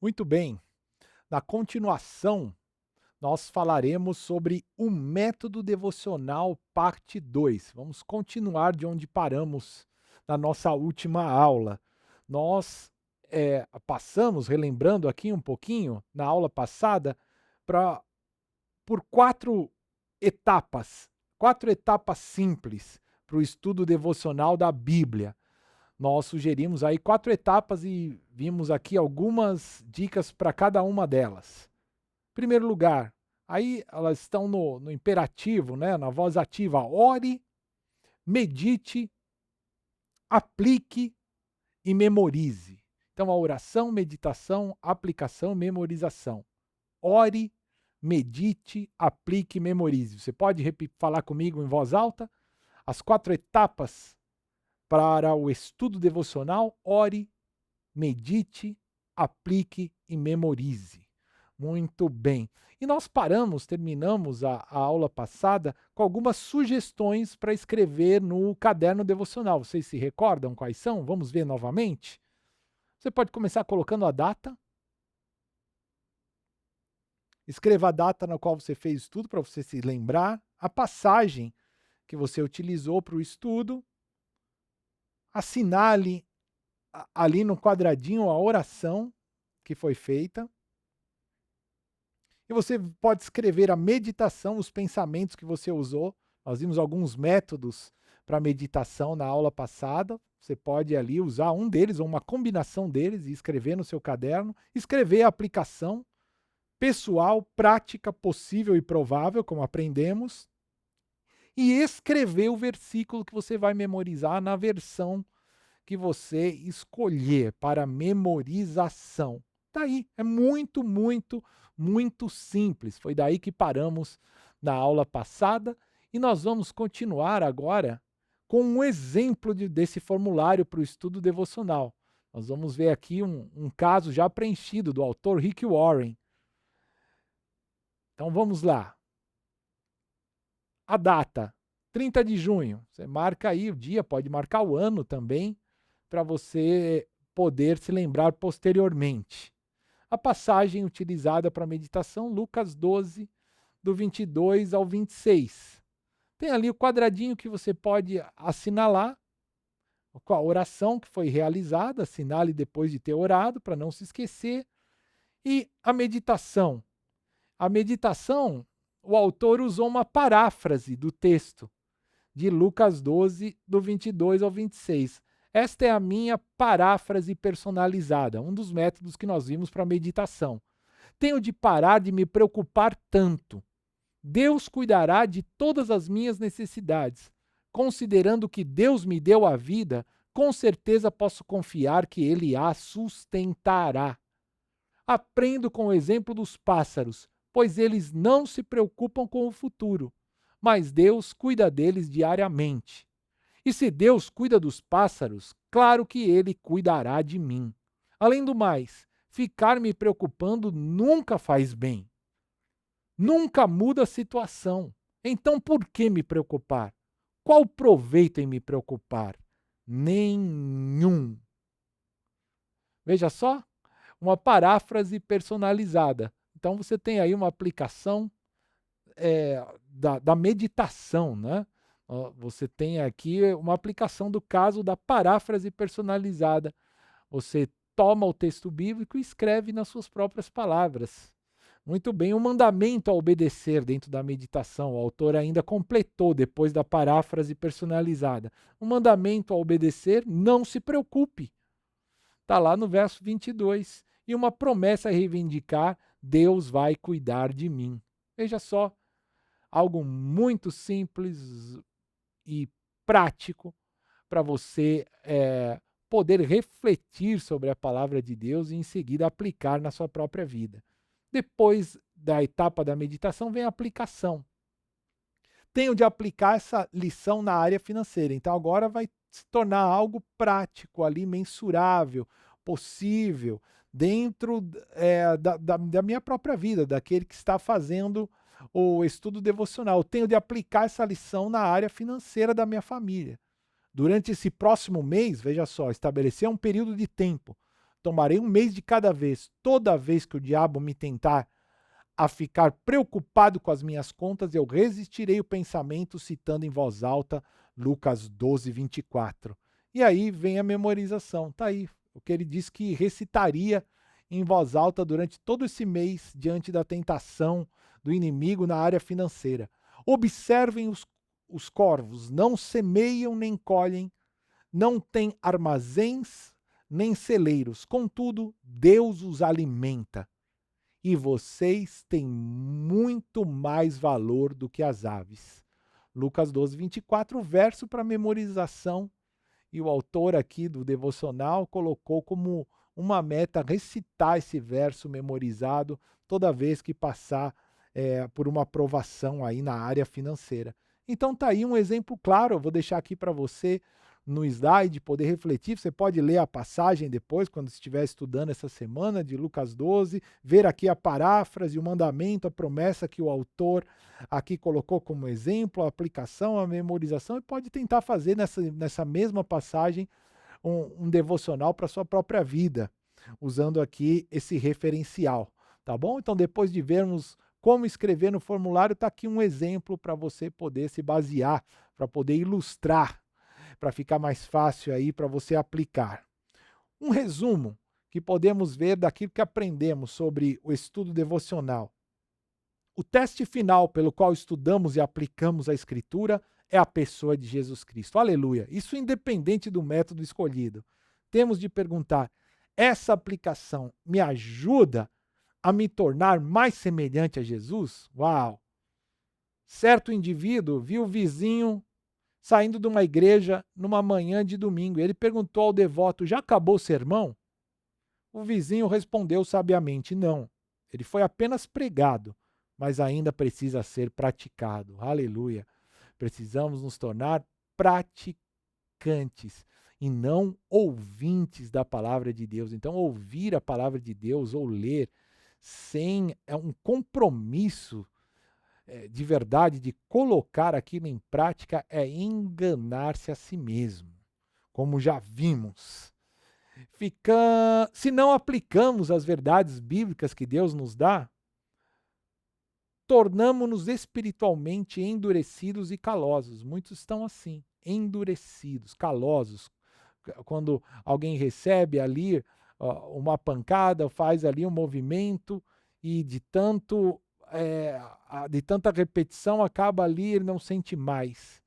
Muito bem. Na continuação, nós falaremos sobre o método devocional parte 2. Vamos continuar de onde paramos na nossa última aula. Nós passamos, relembrando aqui um pouquinho, na aula passada, pra, por quatro etapas simples para o estudo devocional da Bíblia. Nós sugerimos aí 4 etapas e vimos aqui algumas dicas para cada uma delas. Primeiro lugar, aí elas estão no imperativo, né, na voz ativa: ore, medite, aplique e memorize. Então, a oração, meditação, aplicação, memorização. Ore, medite, aplique e memorize. Você pode falar comigo em voz alta? As 4 etapas para o estudo devocional: ore, medite, aplique e memorize. Muito bem. E nós terminamos a aula passada com algumas sugestões para escrever no caderno devocional. Vocês se recordam quais são? Vamos ver novamente? Você pode começar colocando a data. Escreva a data na qual você fez o estudo para você se lembrar, a passagem que você utilizou para o estudo. Assinale ali no quadradinho a oração que foi feita. E você pode escrever a meditação, os pensamentos que você usou. Nós vimos alguns métodos para meditação na aula passada. Você pode ali usar um deles ou uma combinação deles e escrever no seu caderno. Escrever a aplicação pessoal, prática, possível e provável, como aprendemos. E escrever o versículo que você vai memorizar na versão que você escolher para memorização. Tá aí, é muito, muito, muito simples. Foi daí que paramos na aula passada e nós vamos continuar agora com um exemplo desse formulário para o estudo devocional. Nós vamos ver aqui um caso já preenchido do autor Rick Warren. Então vamos lá. A data, 30 de junho. Você marca aí o dia, pode marcar o ano também, para você poder se lembrar posteriormente. A passagem utilizada para meditação, Lucas 12, do 22 ao 26. Tem ali o quadradinho que você pode assinalar com a oração que foi realizada, assinale depois de ter orado, para não se esquecer. E a meditação. A meditação, o autor usou uma paráfrase do texto de Lucas 12, do 22 ao 26. Esta é a minha paráfrase personalizada, um dos métodos que nós vimos para meditação. Tenho de parar de me preocupar tanto. Deus cuidará de todas as minhas necessidades. Considerando que Deus me deu a vida, com certeza posso confiar que Ele a sustentará. Aprendo com o exemplo dos pássaros, pois eles não se preocupam com o futuro, mas Deus cuida deles diariamente. E se Deus cuida dos pássaros, claro que ele cuidará de mim. Além do mais, ficar me preocupando nunca faz bem. Nunca muda a situação. Então por que me preocupar? Qual proveito em me preocupar? Nenhum. Veja só, uma paráfrase personalizada. Então você tem aí uma aplicação da meditação, né? Você tem aqui uma aplicação do caso da paráfrase personalizada. Você toma o texto bíblico e escreve nas suas próprias palavras. Muito bem, um mandamento a obedecer dentro da meditação. O autor ainda completou depois da paráfrase personalizada. Um mandamento a obedecer, não se preocupe. Está lá no verso 22. E uma promessa a reivindicar, Deus vai cuidar de mim. Veja só, algo muito simples e prático para você poder refletir sobre a palavra de Deus e em seguida aplicar na sua própria vida. Depois da etapa da meditação vem a aplicação. Tenho de aplicar essa lição na área financeira. Então agora vai se tornar algo prático ali, mensurável, possível, dentro da minha própria vida, daquele que está fazendo o estudo devocional. Tenho de aplicar essa lição na área financeira da minha família. Durante esse próximo mês, veja só, estabelecer um período de tempo. Tomarei 1 mês de cada vez. Toda vez que o diabo me tentar a ficar preocupado com as minhas contas, eu resistirei o pensamento, citando em voz alta Lucas 12, 24. E aí vem a memorização. Tá aí o que ele disse que recitaria em voz alta durante todo esse mês, diante da tentação do inimigo na área financeira. Observem os corvos, não semeiam nem colhem, não têm armazéns nem celeiros, contudo, Deus os alimenta. E vocês têm muito mais valor do que as aves. Lucas 12, 24, verso para memorização. E o autor aqui do devocional colocou como uma meta recitar esse verso memorizado toda vez que passar por uma aprovação aí na área financeira. Então tá aí um exemplo claro, eu vou deixar aqui para você no slide poder refletir. Você pode ler a passagem depois, quando estiver estudando essa semana, de Lucas 12, ver aqui a paráfrase, o mandamento, a promessa que o autor aqui colocou como exemplo, a aplicação, a memorização, e pode tentar fazer nessa mesma passagem um devocional para a sua própria vida, usando aqui esse referencial, tá bom? Então, depois de vermos como escrever no formulário, está aqui um exemplo para você poder se basear, para poder ilustrar, para ficar mais fácil aí para você aplicar. Um resumo que podemos ver daquilo que aprendemos sobre o estudo devocional. O teste final pelo qual estudamos e aplicamos a Escritura é a pessoa de Jesus Cristo. Aleluia! Isso independente do método escolhido. Temos de perguntar: essa aplicação me ajuda a me tornar mais semelhante a Jesus? Uau! Certo indivíduo viu o vizinho saindo de uma igreja numa manhã de domingo. Ele perguntou ao devoto: já acabou o sermão? O vizinho respondeu sabiamente: não. Ele foi apenas pregado, mas ainda precisa ser praticado. Aleluia! Precisamos nos tornar praticantes e não ouvintes da palavra de Deus. Então, ouvir a palavra de Deus ou ler sem um compromisso de verdade, de colocar aquilo em prática, é enganar-se a si mesmo, como já vimos. Se não aplicamos as verdades bíblicas que Deus nos dá, tornamo-nos espiritualmente endurecidos e calosos. Muitos estão assim, endurecidos, calosos. Quando alguém recebe ali uma pancada, faz ali um movimento e de tanta repetição acaba ali, ele não sente mais.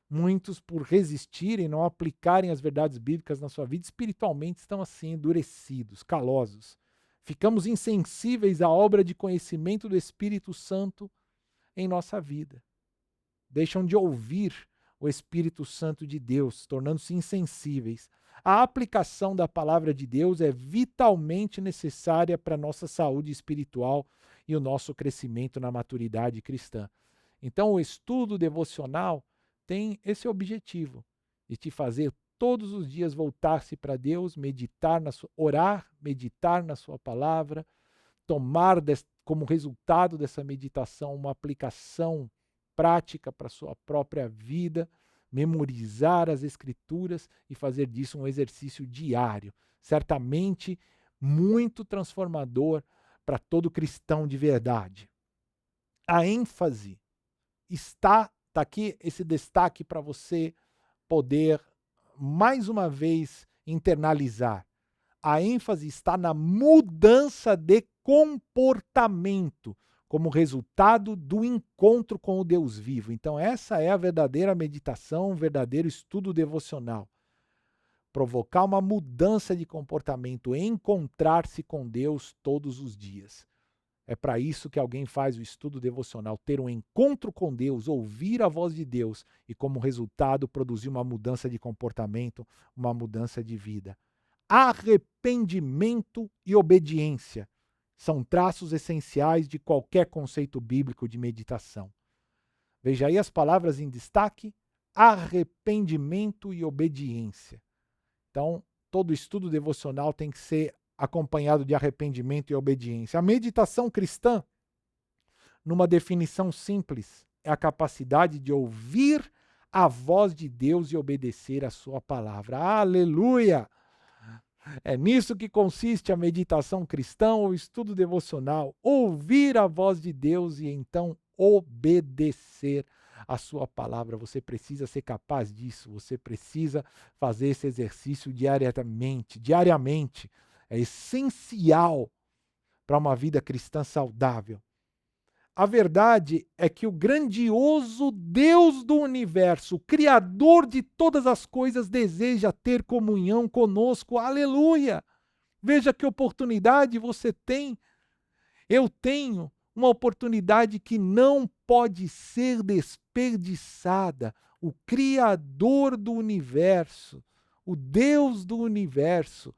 Muitos, por resistirem, não aplicarem as verdades bíblicas na sua vida, espiritualmente estão assim, endurecidos, calosos. Ficamos insensíveis à obra de conhecimento do Espírito Santo em nossa vida. Deixam de ouvir o Espírito Santo de Deus, tornando-se insensíveis. A aplicação da palavra de Deus é vitalmente necessária para a nossa saúde espiritual e o nosso crescimento na maturidade cristã. Então, o estudo devocional tem esse objetivo, de te fazer todos os dias voltar-se para Deus, orar, meditar na sua palavra, tomar como resultado dessa meditação uma aplicação prática para a sua própria vida, memorizar as Escrituras e fazer disso um exercício diário. Certamente muito transformador para todo cristão de verdade. A ênfase está aqui, esse destaque para você poder mais uma vez internalizar. A ênfase está na mudança de comportamento como resultado do encontro com o Deus vivo. Então, essa é a verdadeira meditação, o verdadeiro estudo devocional. Provocar uma mudança de comportamento, encontrar-se com Deus todos os dias. É para isso que alguém faz o estudo devocional, ter um encontro com Deus, ouvir a voz de Deus e, como resultado, produzir uma mudança de comportamento, uma mudança de vida. Arrependimento e obediência são traços essenciais de qualquer conceito bíblico de meditação. Veja aí as palavras em destaque: arrependimento e obediência. Então, todo estudo devocional tem que ser acompanhado de arrependimento e obediência. A meditação cristã, numa definição simples, é a capacidade de ouvir a voz de Deus e obedecer a sua palavra. Aleluia! É nisso que consiste a meditação cristã ou estudo devocional: ouvir a voz de Deus e então obedecer a sua palavra. Você precisa ser capaz disso, você precisa fazer esse exercício diariamente. Diariamente. É essencial para uma vida cristã saudável. A verdade é que o grandioso Deus do universo, o Criador de todas as coisas, deseja ter comunhão conosco. Aleluia! Veja que oportunidade você tem. Eu tenho uma oportunidade que não pode ser desperdiçada. O Criador do universo, o Deus do universo,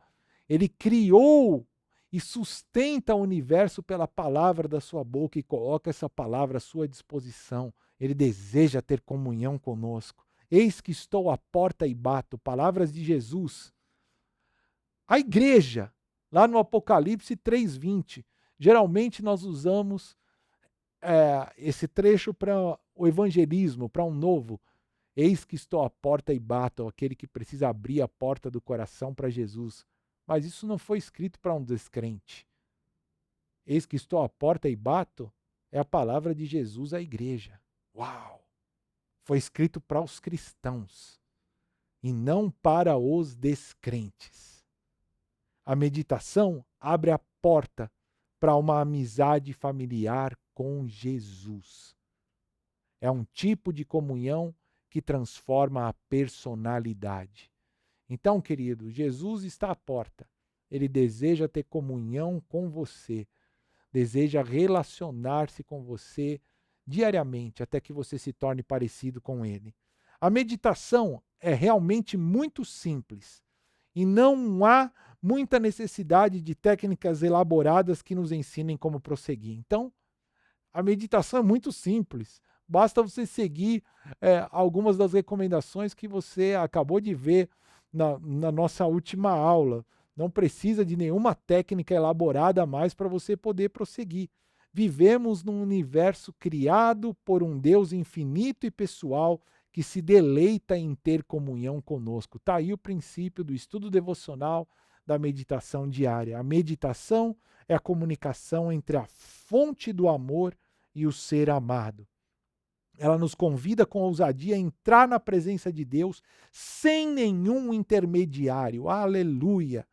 ele criou e sustenta o universo pela palavra da sua boca e coloca essa palavra à sua disposição. Ele deseja ter comunhão conosco. Eis que estou à porta e bato. Palavras de Jesus. A igreja, lá no Apocalipse 3:20, geralmente nós usamos esse trecho para o evangelismo, para um novo. Eis que estou à porta e bato, aquele que precisa abrir a porta do coração para Jesus. Mas isso não foi escrito para um descrente. Eis que estou à porta e bato é a palavra de Jesus à igreja. Uau! Foi escrito para os cristãos e não para os descrentes. A meditação abre a porta para uma amizade familiar com Jesus. É um tipo de comunhão que transforma a personalidade. Então, querido, Jesus está à porta. Ele deseja ter comunhão com você. Deseja relacionar-se com você diariamente até que você se torne parecido com ele. A meditação é realmente muito simples e não há muita necessidade de técnicas elaboradas que nos ensinem como prosseguir. Então, a meditação é muito simples. Basta você seguir algumas das recomendações que você acabou de ver na nossa última aula. Não precisa de nenhuma técnica elaborada a mais para você poder prosseguir. Vivemos num universo criado por um Deus infinito e pessoal que se deleita em ter comunhão conosco. Está aí o princípio do estudo devocional, da meditação diária. A meditação é a comunicação entre a fonte do amor e o ser amado. Ela nos convida com ousadia a entrar na presença de Deus sem nenhum intermediário. Aleluia!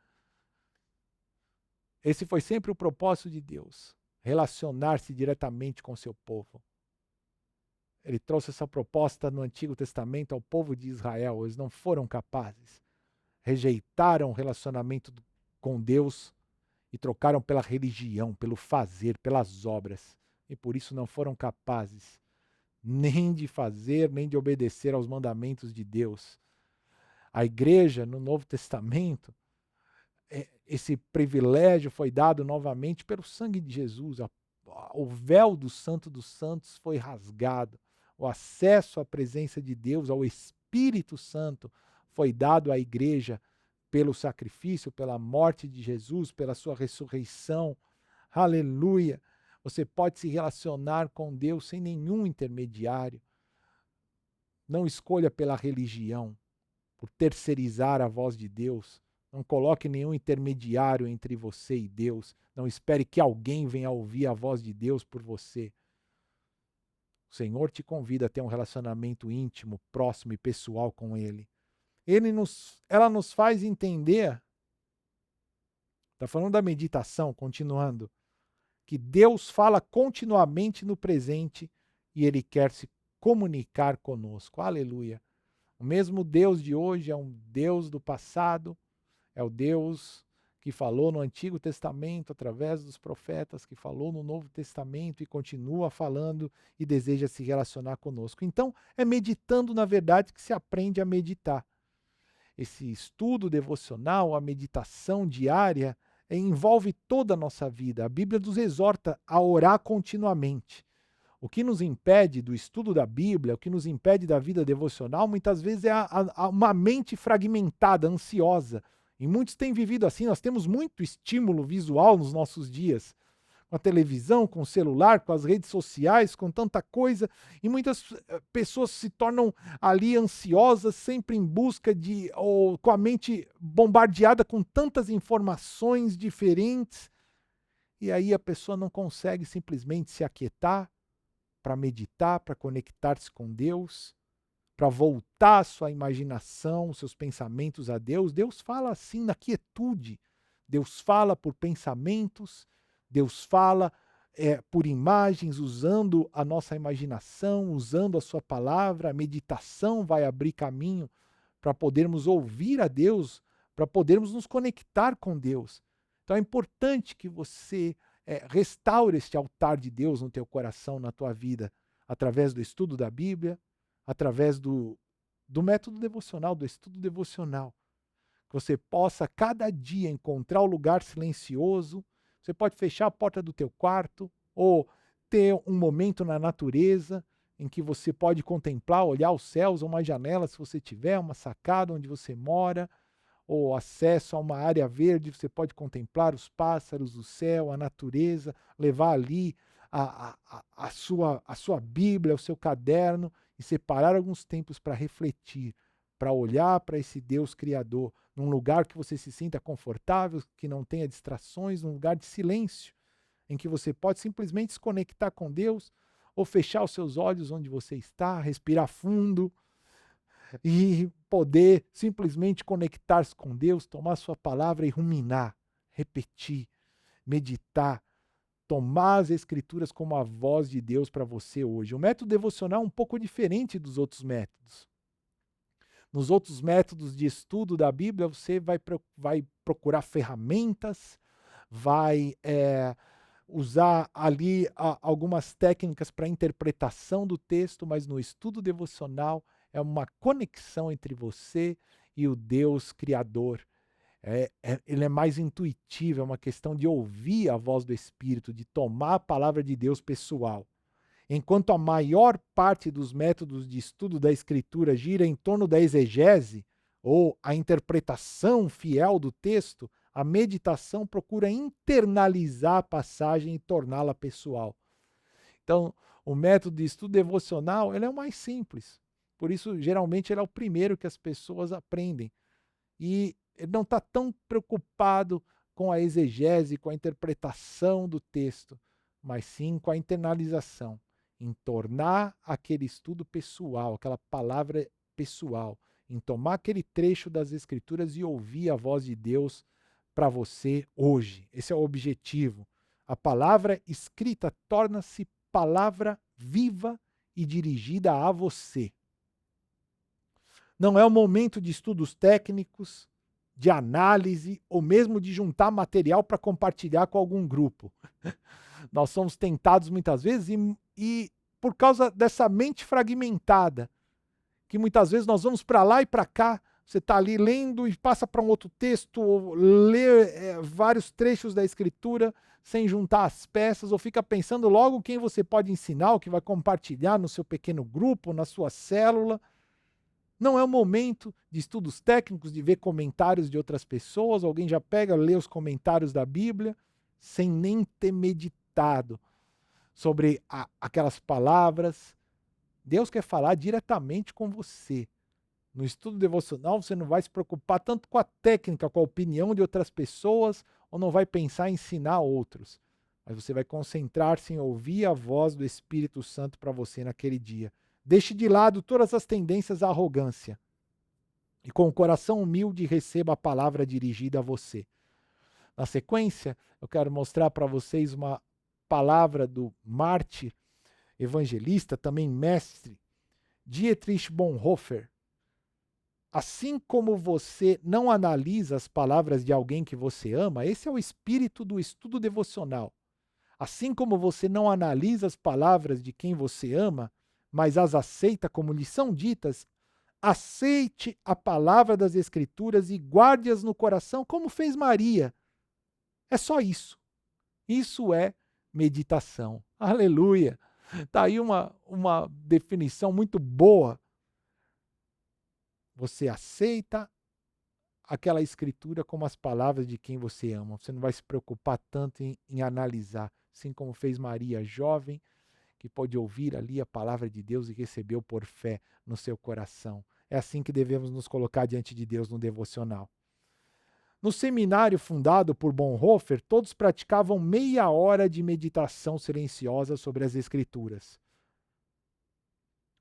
Esse foi sempre o propósito de Deus, relacionar-se diretamente com seu povo. Ele trouxe essa proposta no Antigo Testamento ao povo de Israel. Eles não foram capazes. Rejeitaram o relacionamento com Deus e trocaram pela religião, pelo fazer, pelas obras. E por isso não foram capazes nem de fazer, nem de obedecer aos mandamentos de Deus. A igreja, no Novo Testamento, esse privilégio foi dado novamente pelo sangue de Jesus. O véu do Santo dos Santos foi rasgado. O acesso à presença de Deus, ao Espírito Santo, foi dado à igreja pelo sacrifício, pela morte de Jesus, pela sua ressurreição. Aleluia! Você pode se relacionar com Deus sem nenhum intermediário. Não escolha pela religião, por terceirizar a voz de Deus. Não coloque nenhum intermediário entre você e Deus. Não espere que alguém venha ouvir a voz de Deus por você. O Senhor te convida a ter um relacionamento íntimo, próximo e pessoal com Ele. Ela nos faz entender, está falando da meditação, continuando, que Deus fala continuamente no presente e Ele quer se comunicar conosco. Aleluia! O mesmo Deus de hoje é um Deus do passado, é o Deus que falou no Antigo Testamento através dos profetas, que falou no Novo Testamento e continua falando e deseja se relacionar conosco. Então, é meditando, na verdade, que se aprende a meditar. Esse estudo devocional, a meditação diária, envolve toda a nossa vida. A Bíblia nos exorta a orar continuamente. O que nos impede do estudo da Bíblia, o que nos impede da vida devocional, muitas vezes é uma mente fragmentada, ansiosa. E muitos têm vivido assim. Nós temos muito estímulo visual nos nossos dias. com a televisão, com o celular, com as redes sociais, com tanta coisa, e muitas pessoas se tornam ali ansiosas, sempre em busca ou com a mente bombardeada com tantas informações diferentes, e aí a pessoa não consegue simplesmente se aquietar para meditar, para conectar-se com Deus, para voltar a sua imaginação, seus pensamentos a Deus. Deus fala assim na quietude. Deus fala por pensamentos, Deus fala por imagens, usando a nossa imaginação, usando a sua palavra. A meditação vai abrir caminho para podermos ouvir a Deus, para podermos nos conectar com Deus. Então é importante que você restaure este altar de Deus no teu coração, na tua vida, através do estudo da Bíblia, através do método devocional, do estudo devocional. Que você possa cada dia encontrar o lugar silencioso. Você pode fechar a porta do teu quarto ou ter um momento na natureza em que você pode contemplar, olhar os céus, ou uma janela se você tiver, uma sacada onde você mora, ou acesso a uma área verde, você pode contemplar os pássaros, o céu, a natureza, levar ali a sua Bíblia, o seu caderno e separar alguns tempos para refletir, para olhar para esse Deus Criador, num lugar que você se sinta confortável, que não tenha distrações, num lugar de silêncio, em que você pode simplesmente se conectar com Deus ou fechar os seus olhos onde você está, respirar fundo e poder simplesmente conectar-se com Deus, tomar sua palavra e ruminar, repetir, meditar, tomar as Escrituras como a voz de Deus para você hoje. O método devocional é um pouco diferente dos outros métodos. Nos outros métodos de estudo da Bíblia, você vai procurar ferramentas, vai usar ali algumas técnicas para interpretação do texto, mas no estudo devocional é uma conexão entre você e o Deus Criador. Ele é mais intuitivo, é uma questão de ouvir a voz do Espírito, de tomar a palavra de Deus pessoal. Enquanto a maior parte dos métodos de estudo da Escritura gira em torno da exegese, ou a interpretação fiel do texto, a meditação procura internalizar a passagem e torná-la pessoal. Então, o método de estudo devocional ele é o mais simples. Por isso, geralmente, ele é o primeiro que as pessoas aprendem. E ele não está tão preocupado com a exegese, com a interpretação do texto, mas sim com a internalização, em tornar aquele estudo pessoal, aquela palavra pessoal, em tomar aquele trecho das Escrituras e ouvir a voz de Deus para você hoje. Esse é o objetivo. A palavra escrita torna-se palavra viva e dirigida a você. Não é o momento de estudos técnicos, de análise ou mesmo de juntar material para compartilhar com algum grupo. Nós somos tentados muitas vezes e por causa dessa mente fragmentada, que muitas vezes nós vamos para lá e para cá, você está ali lendo e passa para um outro texto, ou lê vários trechos da Escritura sem juntar as peças, ou fica pensando logo quem você pode ensinar, o que vai compartilhar no seu pequeno grupo, na sua célula. Não é o momento de estudos técnicos, de ver comentários de outras pessoas, alguém já pega, lê os comentários da Bíblia, sem nem ter meditado sobre aquelas palavras. Deus quer falar diretamente com você. No estudo devocional, você não vai se preocupar tanto com a técnica, com a opinião de outras pessoas, ou não vai pensar em ensinar outros. Mas você vai concentrar-se em ouvir a voz do Espírito Santo para você naquele dia. Deixe de lado todas as tendências à arrogância e com o coração humilde receba a palavra dirigida a você. Na sequência, eu quero mostrar para vocês uma palavra do mártir, evangelista, também mestre, Dietrich Bonhoeffer. Assim como você não analisa as palavras de alguém que você ama, esse é o espírito do estudo devocional. Assim como você não analisa as palavras de quem você ama, mas as aceita como lhe são ditas, aceite a palavra das Escrituras e guarde-as no coração, como fez Maria. É só isso. Isso é meditação. Aleluia! Está aí uma definição muito boa. Você aceita aquela escritura como as palavras de quem você ama. Você não vai se preocupar tanto em analisar. assim como fez Maria, jovem, que pôde ouvir ali a palavra de Deus e recebeu por fé no seu coração. É assim que devemos nos colocar diante de Deus no devocional. No seminário fundado por Bonhoeffer, todos praticavam meia hora de meditação silenciosa sobre as Escrituras.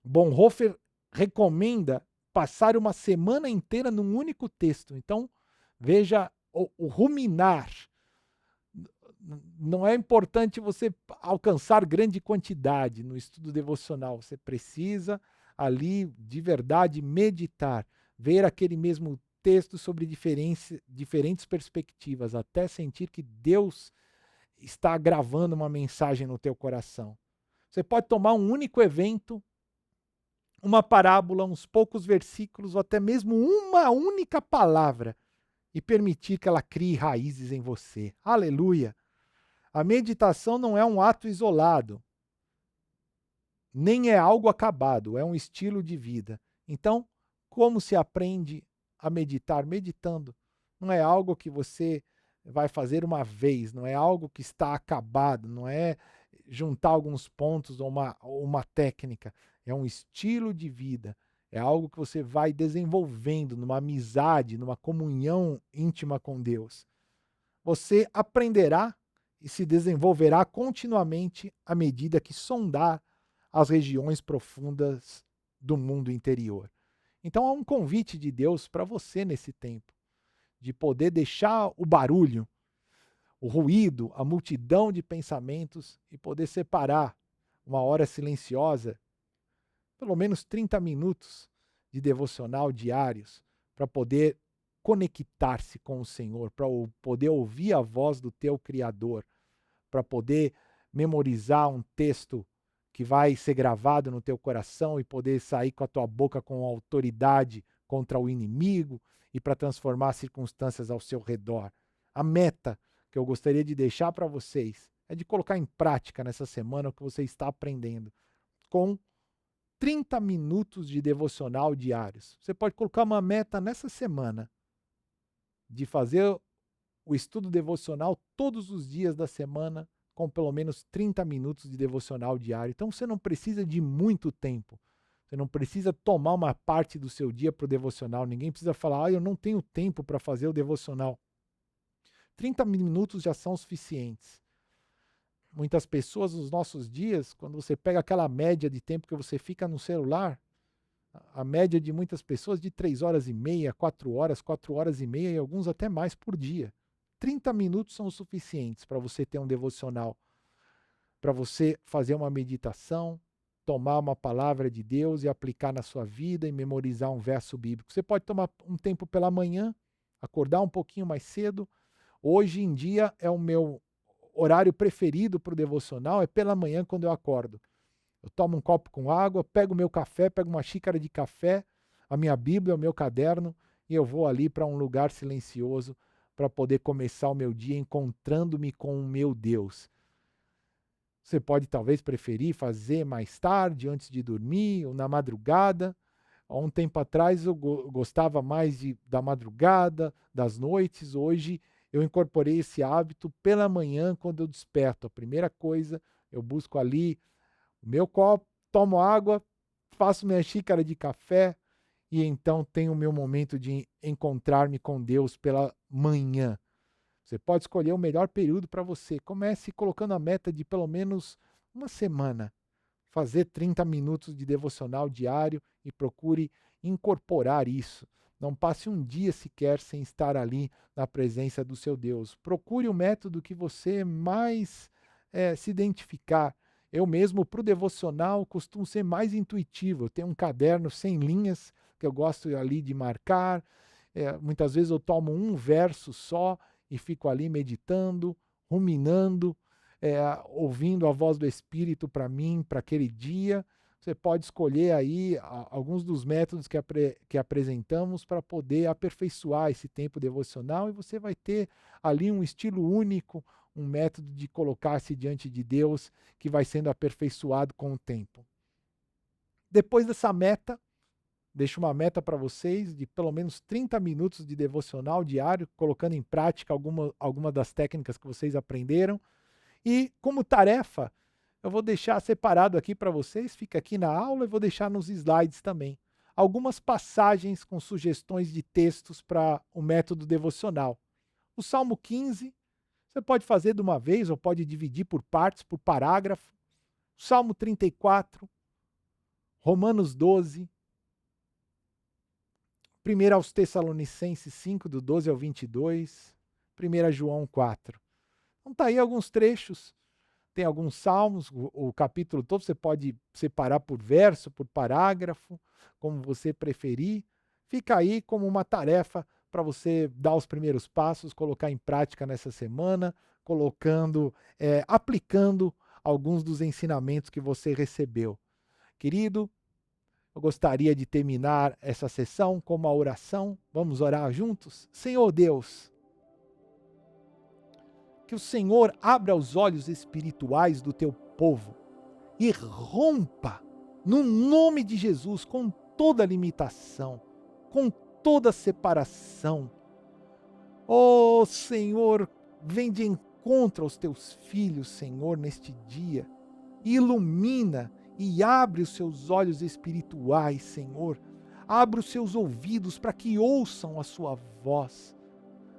Bonhoeffer recomenda passar uma semana inteira num único texto. Então, veja o ruminar. Não é importante você alcançar grande quantidade no estudo devocional. Você precisa ali, de verdade, meditar, ver aquele mesmo texto sobre diferentes perspectivas, até sentir que Deus está gravando uma mensagem no teu coração. Você pode tomar um único evento, uma parábola, uns poucos versículos, ou até mesmo uma única palavra, e permitir que ela crie raízes em você. Aleluia! A meditação não é um ato isolado, nem é algo acabado, é um estilo de vida. Então, como se aprende a meditar? Meditando. Não é algo que você vai fazer uma vez, não é algo que está acabado, não é juntar alguns pontos ou uma técnica. É um estilo de vida. É algo que você vai desenvolvendo numa amizade, numa comunhão íntima com Deus. Você aprenderá e se desenvolverá continuamente à medida que sondar as regiões profundas do mundo interior. Então há um convite de Deus para você nesse tempo, de poder deixar o barulho, o ruído, a multidão de pensamentos e poder separar uma hora silenciosa, pelo menos 30 minutos de devocional diários, para poder conectar-se com o Senhor, para poder ouvir a voz do teu Criador, para poder memorizar um texto que vai ser gravado no teu coração e poder sair com a tua boca com autoridade contra o inimigo e para transformar as circunstâncias ao seu redor. A meta que eu gostaria de deixar para vocês é de colocar em prática nessa semana o que você está aprendendo, com 30 minutos de devocional diários. Você pode colocar uma meta nessa semana de fazer o estudo devocional todos os dias da semana, com pelo menos 30 minutos de devocional diário. Então você não precisa de muito tempo. Você não precisa tomar uma parte do seu dia para o devocional. Ninguém precisa falar, eu não tenho tempo para fazer o devocional. 30 minutos já são suficientes. Muitas pessoas nos nossos dias, quando você pega aquela média de tempo que você fica no celular, a média de muitas pessoas de 3 horas e meia, 4 horas e meia e alguns até mais por dia. 30 minutos são suficientes para você ter um devocional, para você fazer uma meditação, tomar uma palavra de Deus e aplicar na sua vida e memorizar um verso bíblico. Você pode tomar um tempo pela manhã, acordar um pouquinho mais cedo. Hoje em dia é o meu horário preferido para o devocional, é pela manhã quando eu acordo. Eu tomo um copo com água, pego o meu café, pego uma xícara de café, a minha Bíblia, o meu caderno, e eu vou ali para um lugar silencioso para poder começar o meu dia encontrando-me com o meu Deus. Você pode talvez preferir fazer mais tarde, antes de dormir, ou na madrugada. Há um tempo atrás eu gostava mais da madrugada, das noites. Hoje eu incorporei esse hábito pela manhã, quando eu desperto. A primeira coisa, eu busco ali o meu copo, tomo água, faço minha xícara de café e então tenho o meu momento de encontrar-me com Deus pela manhã. Você pode escolher o melhor período para você. Comece colocando a meta de pelo menos uma semana. Fazer 30 minutos de devocional diário e procure incorporar isso. Não passe um dia sequer sem estar ali na presença do seu Deus. Procure o método que você mais se identificar. Eu mesmo, para o devocional, costumo ser mais intuitivo. Eu tenho um caderno sem linhas que eu gosto ali de marcar. Muitas vezes eu tomo um verso só e fico ali meditando, ruminando, ouvindo a voz do Espírito para mim, para aquele dia. Você pode escolher aí alguns dos métodos que apresentamos para poder aperfeiçoar esse tempo devocional e você vai ter ali um estilo único, um método de colocar-se diante de Deus que vai sendo aperfeiçoado com o tempo. Depois dessa meta, deixo uma meta para vocês de pelo menos 30 minutos de devocional diário, colocando em prática alguma das técnicas que vocês aprenderam. E como tarefa, eu vou deixar separado aqui para vocês, fica aqui na aula e vou deixar nos slides também, algumas passagens com sugestões de textos para o método devocional. O Salmo 15, você pode fazer de uma vez ou pode dividir por partes, por parágrafo. O Salmo 34, Romanos 12, 1 aos Tessalonicenses 5, do 12 ao 22, 1 João 4. Então tá aí alguns trechos, tem alguns salmos, o capítulo todo você pode separar por verso, por parágrafo, como você preferir. Fica aí como uma tarefa para você dar os primeiros passos, colocar em prática nessa semana, aplicando alguns dos ensinamentos que você recebeu. Querido, eu gostaria de terminar essa sessão com uma oração. Vamos orar juntos? Senhor Deus, que o Senhor abra os olhos espirituais do teu povo e rompa, no nome de Jesus, com toda limitação, com toda separação. Oh Senhor, vem de encontro aos teus filhos, Senhor, neste dia. Ilumina e abre os seus olhos espirituais, Senhor. Abre os seus ouvidos para que ouçam a sua voz.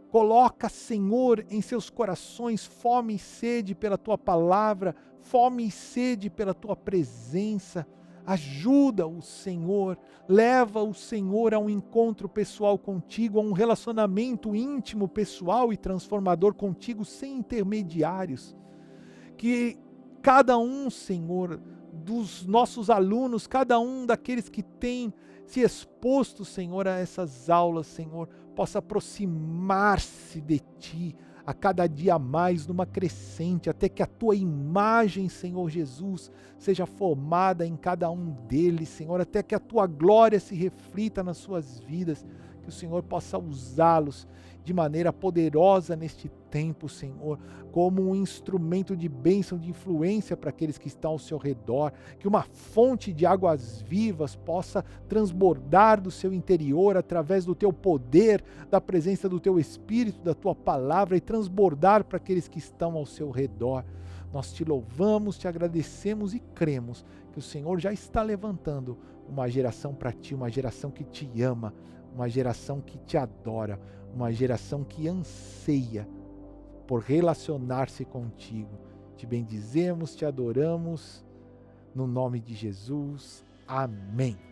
Coloca, Senhor, em seus corações fome e sede pela tua palavra, fome e sede pela tua presença. Ajuda-o, Senhor, leva o Senhor a um encontro pessoal contigo, a um relacionamento íntimo, pessoal e transformador contigo, sem intermediários. Que cada um, Senhor, dos nossos alunos, cada um daqueles que têm se exposto, Senhor, a essas aulas, Senhor, possa aproximar-se de Ti a cada dia mais, numa crescente, até que a Tua imagem, Senhor Jesus, seja formada em cada um deles, Senhor, até que a Tua glória se reflita nas suas vidas, que o Senhor possa usá-los de maneira poderosa neste tempo, Senhor, como um instrumento de bênção, de influência para aqueles que estão ao seu redor, que uma fonte de águas vivas possa transbordar do seu interior através do teu poder, da presença do teu Espírito, da tua palavra e transbordar para aqueles que estão ao seu redor. Nós te louvamos, te agradecemos e cremos que o Senhor já está levantando uma geração para ti, uma geração que te ama, uma geração que te adora, uma geração que anseia por relacionar-se contigo. Te bendizemos, te adoramos, no nome de Jesus. Amém.